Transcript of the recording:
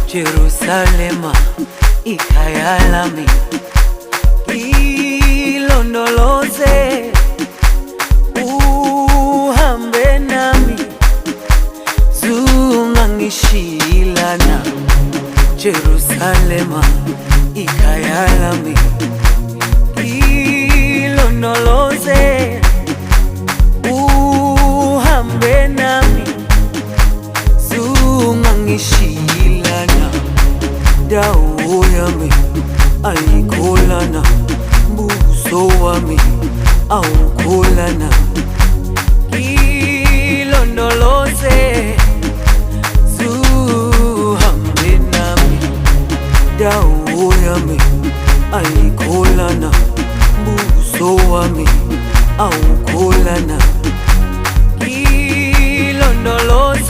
Jerusalema ikhaya lami, ilondoloze uhambe nami, zungangishilana. Jerusalema ikhaya lami, ilondoloze uhambe nami, zungangishilana. Dawo yami ayikholana, mbuso wami awukholana.